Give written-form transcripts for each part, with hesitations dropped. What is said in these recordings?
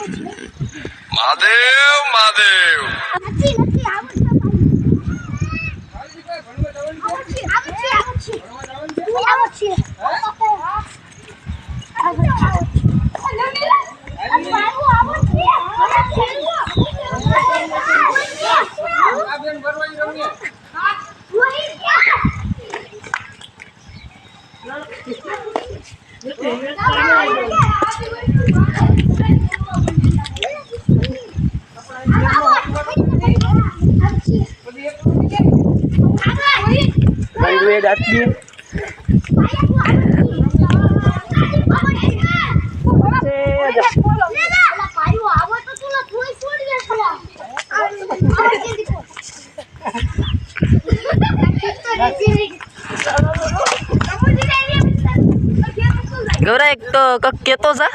મહાદેવ મહાદેવ ગૌરા એક તો કક કેતો જા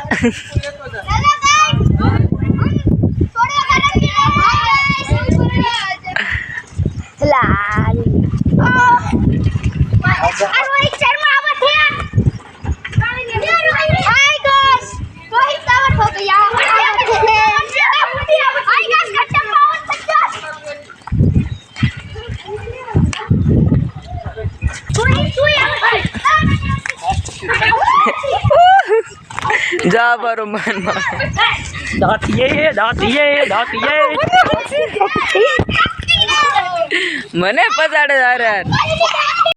जा बारो मन दातिये मने पजाड़े जा रहा है।